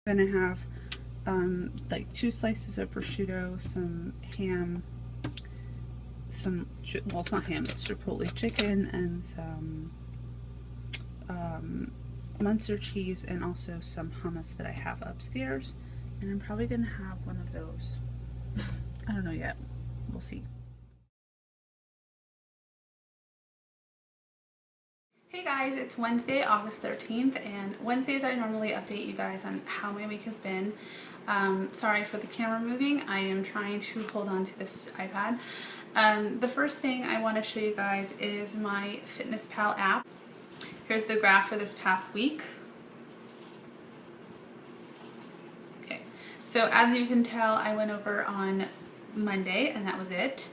I'm gonna have like 2 slices of prosciutto, some ham, well, it's not ham, it's chipotle chicken, and some Munster cheese, and also some hummus that I have upstairs. And I'm probably gonna have one of those. I don't know yet. We'll see. Hey guys, it's Wednesday, August 13th, and Wednesdays I normally update you guys on how my week has been. Sorry for the camera moving. I am trying to hold on to this iPad. The first thing I want to show you guys is my FitnessPal app. Here's the graph for this past week. Okay, so as you can tell, I went over on Monday, and that was it.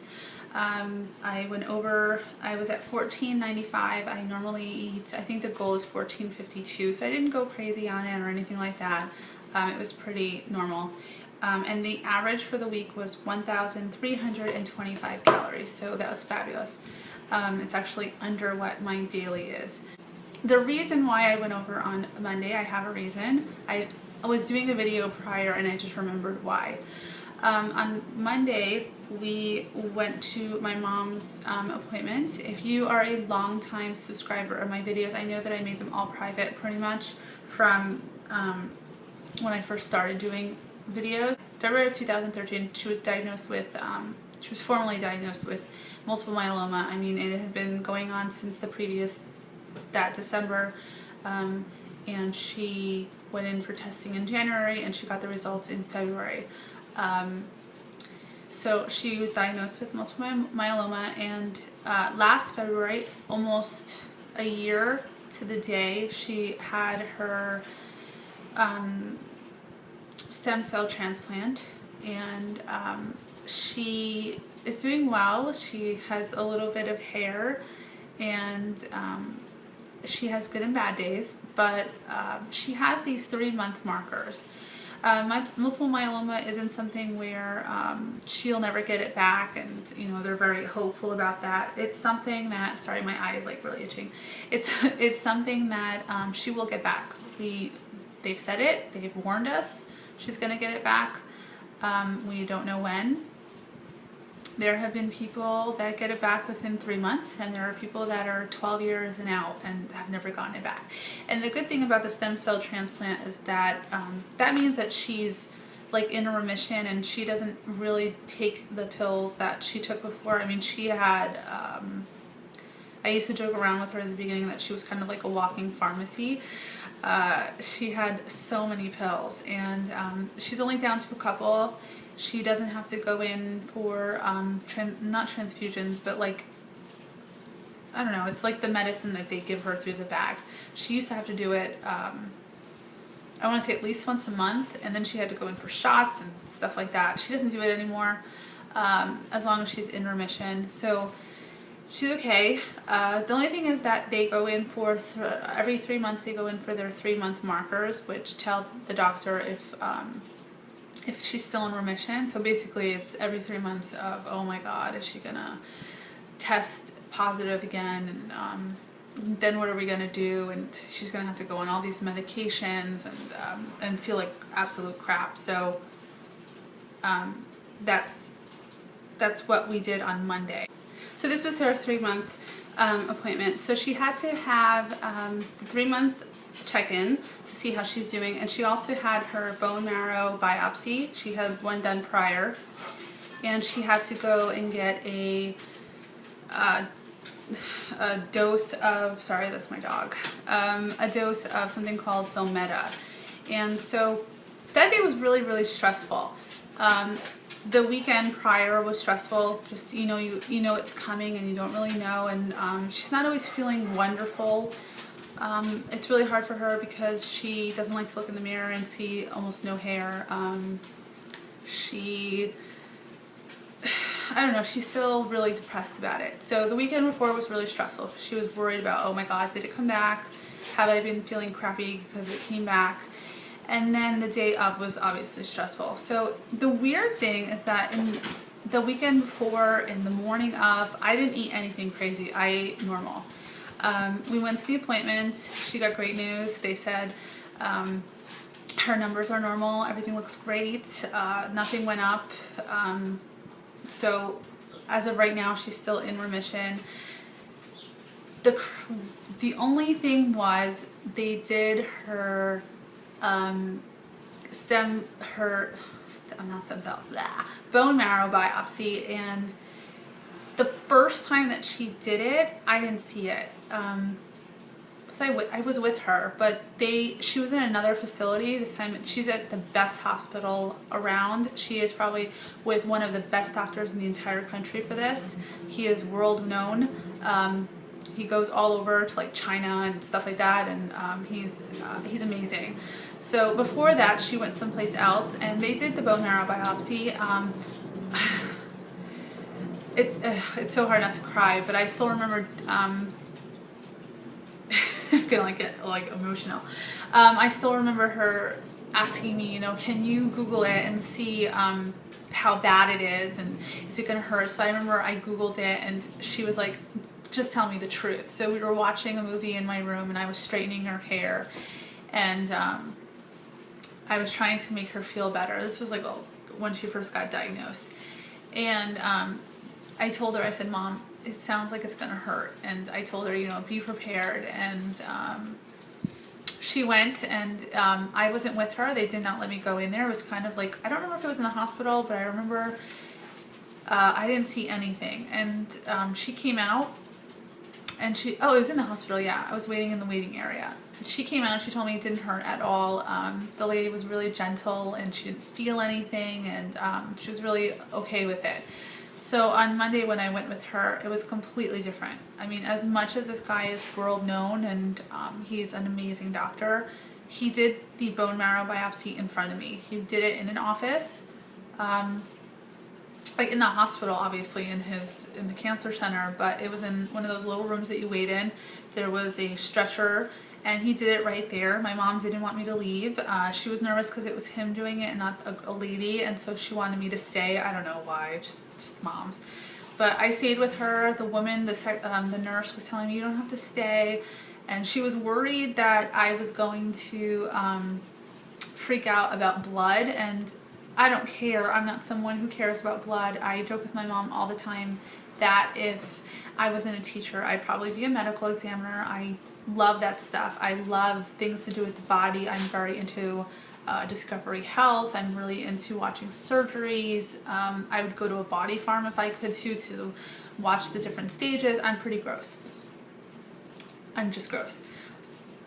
I went over, I was at $14.95. I normally eat, I think the goal is $14.52, so I didn't go crazy on it or anything like that. It was pretty normal. And the average for the week was 1,325 calories, so that was fabulous. It's actually under what my daily is. The reason why I went over on Monday, I have a reason. I was doing a video prior and I just remembered why. On Monday, we went to my mom's appointment. If you are a long-time subscriber of my videos, I know that I made them all private pretty much from when I first started doing videos. February of 2013, she was diagnosed with, she was formally diagnosed with multiple myeloma. I mean, it had been going on since that December, and she went in for testing in January, and she got the results in February. So she was diagnosed with multiple myeloma, and last February, almost a year to the day, she had her stem cell transplant, and she is doing well. She has a little bit of hair, and she has good and bad days, but she has these 3-month markers. Multiple myeloma isn't something where she'll never get it back, and you know, they're very hopeful about that. It's something that, sorry, my eye is like really itching. It's something that she will get back. They've said it, they've warned us she's gonna get it back. We don't know when. There have been people that get it back within 3 months, and there are people that are 12 years and out and have never gotten it back. And the good thing about the stem cell transplant is that that means that she's like in a remission, and she doesn't really take the pills that she took before. I mean, she had, I used to joke around with her at the beginning that she was kind of like a walking pharmacy. She had so many pills, and she's only down to a couple. She doesn't have to go in for, not transfusions, but like, I don't know, it's like the medicine that they give her through the bag. She used to have to do it, I want to say at least once a month, and then she had to go in for shots and stuff like that. She doesn't do it anymore, as long as she's in remission. So she's okay. The only thing is that they go in for, every 3 months they go in for their 3-month markers, which tell the doctor if she's still in remission. So basically it's every 3 months of, oh my God, is she gonna test positive again? And then what are we gonna do? And she's gonna have to go on all these medications and feel like absolute crap. So that's what we did on Monday. So this was her 3-month appointment. So she had to have the 3-month check-in to see how she's doing, and she also had her bone marrow biopsy. She had one done prior, and she had to go and get a dose of, sorry, that's my dog, a dose of something called Zometa. And so that day was really, really stressful. The weekend prior was stressful. Just, you know it's coming and you don't really know, and she's not always feeling wonderful. It's really hard for her because she doesn't like to look in the mirror and see almost no hair. I don't know, she's still really depressed about it. So the weekend before was really stressful. She was worried about, oh my God, did it come back? Have I been feeling crappy because it came back? And then the day of was obviously stressful. So the weird thing is that in the weekend before, in the morning of, I didn't eat anything crazy. I ate normal. We went to the appointment. She got great news. They said Her numbers are normal. Everything looks great. Nothing went up. So as of right now, she's still in remission. The only thing was they did her not stem cells, bone marrow biopsy, and the first time that she did it, I didn't see it. I was with her, but she was in another facility this time. She's at the best hospital around. She is probably with one of the best doctors in the entire country for this. He is world known. He goes all over to like China and stuff like that, and he's amazing. So before that, she went someplace else, and they did the bone marrow biopsy. It's so hard not to cry, but I still remember. I'm gonna get emotional. I still remember her asking me, can you Google it and see how bad it is, and is it gonna hurt? So I remember I Googled it, and she was like, just tell me the truth. So we were watching a movie in my room, and I was straightening her hair, and I was trying to make her feel better. This was like when she first got diagnosed, and I told her, I said, Mom, it sounds like it's gonna hurt. And I told her, be prepared. And she went, and I wasn't with her. They did not let me go in there. It was kind of like, I don't remember if it was in the hospital, but I remember I didn't see anything. And she came out, and it was in the hospital, yeah. I was waiting in the waiting area. She came out and she told me it didn't hurt at all. The lady was really gentle, and she didn't feel anything, and she was really okay with it. So on Monday when I went with her, it was completely different. I mean, as much as this guy is world known, and he's an amazing doctor, he did the bone marrow biopsy in front of me. He did it in an office, like in the hospital, obviously, in the cancer center, but it was in one of those little rooms that you wait in. There was a stretcher, and he did it right there. My mom didn't want me to leave. She was nervous because it was him doing it and not a lady, and so she wanted me to stay. I don't know why, just moms. But I stayed with her. The woman, the nurse was telling me, you don't have to stay, and she was worried that I was going to freak out about blood, and I don't care. I'm not someone who cares about blood. I joke with my mom all the time that if I wasn't a teacher, I'd probably be a medical examiner. I love that stuff. I love things to do with the body. I'm very into Discovery Health. I'm really into watching surgeries. I would go to a body farm if I could to watch the different stages. I'm pretty gross. I'm just gross.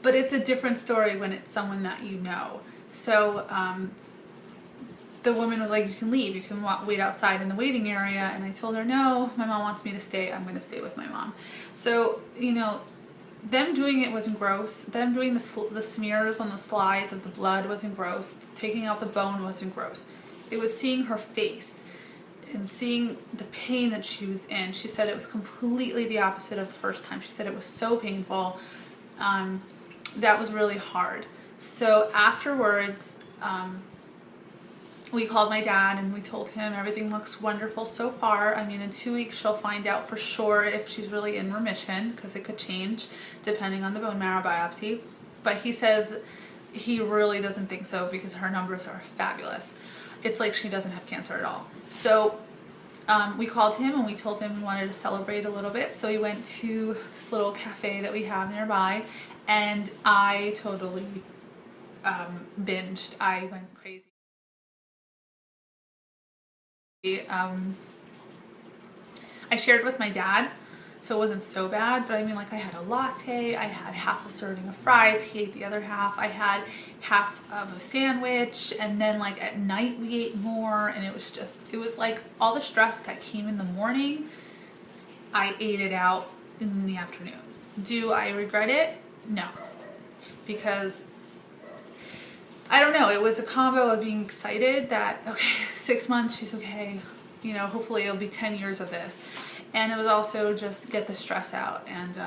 But it's a different story when it's someone that you know. So the woman was like, you can leave. You can wait outside in the waiting area. And I told her, no, my mom wants me to stay. I'm going to stay with my mom. So, them doing it wasn't gross. Them doing the smears on the slides of the blood wasn't gross. Taking out the bone wasn't gross. It was seeing her face and seeing the pain that she was in. She said it was completely the opposite of the first time. She said it was so painful. That was really hard. So afterwards, we called my dad and we told him everything looks wonderful so far. I mean, in 2 weeks she'll find out for sure if she's really in remission, because it could change depending on the bone marrow biopsy. But he says he really doesn't think so because her numbers are fabulous. It's like she doesn't have cancer at all. So we called him and we told him we wanted to celebrate a little bit. So we went to this little cafe that we have nearby, and I totally binged. I went crazy. I shared with my dad, so it wasn't so bad, but I mean, like, I had a latte, I had half a serving of fries, he ate the other half, I had half of a sandwich, and then like at night we ate more, and it was like all the stress that came in the morning, I ate it out in the afternoon. Do I regret it? No, because I don't know, it was a combo of being excited that, okay, 6 months, she's okay, hopefully it'll be 10 years of this. And it was also just get the stress out. And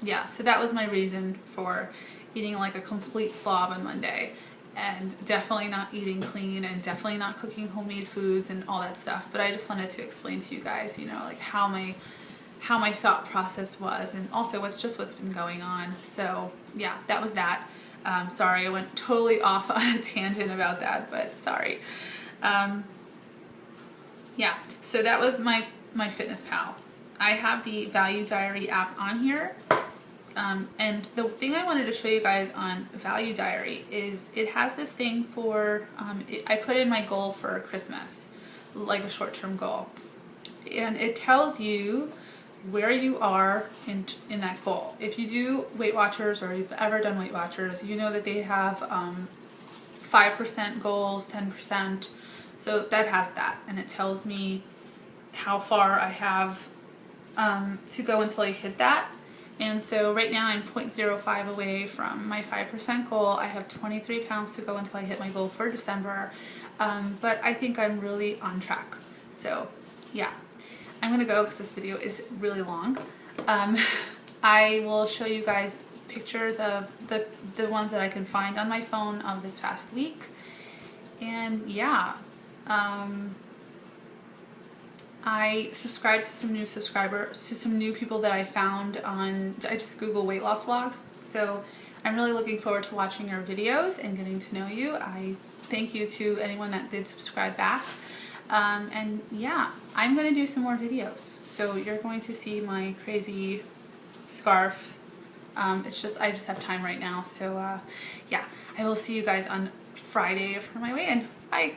yeah, so that was my reason for eating like a complete slob on Monday. And definitely not eating clean, and definitely not cooking homemade foods and all that stuff. But I just wanted to explain to you guys, like how my thought process was, and also what's been going on. So yeah, that was that. Sorry, I went totally off on a tangent about that, but sorry. Yeah, so that was my Fitness Pal. I have the Value Diary app on here. And the thing I wanted to show you guys on Value Diary is it has this thing for, I put in my goal for Christmas, like a short-term goal. And it tells you where you are in that goal. If you do Weight Watchers or you've ever done Weight Watchers, you know that they have 5% goals, 10%. So that has that, and it tells me how far I have to go until I hit that. And so right now I'm 0.05 away from my 5% goal. I have 23 pounds to go until I hit my goal for December. But I think I'm really on track. So yeah, I'm gonna go because this video is really long. I will show you guys pictures of the ones that I can find on my phone of this past week. And yeah, I subscribed to some new people that I found on, I just Google weight loss vlogs. So I'm really looking forward to watching your videos and getting to know you. I thank you to anyone that did subscribe back. And yeah, I'm going to do some more videos. So you're going to see my crazy scarf. I just have time right now. So yeah, I will see you guys on Friday for my weigh-in. Bye.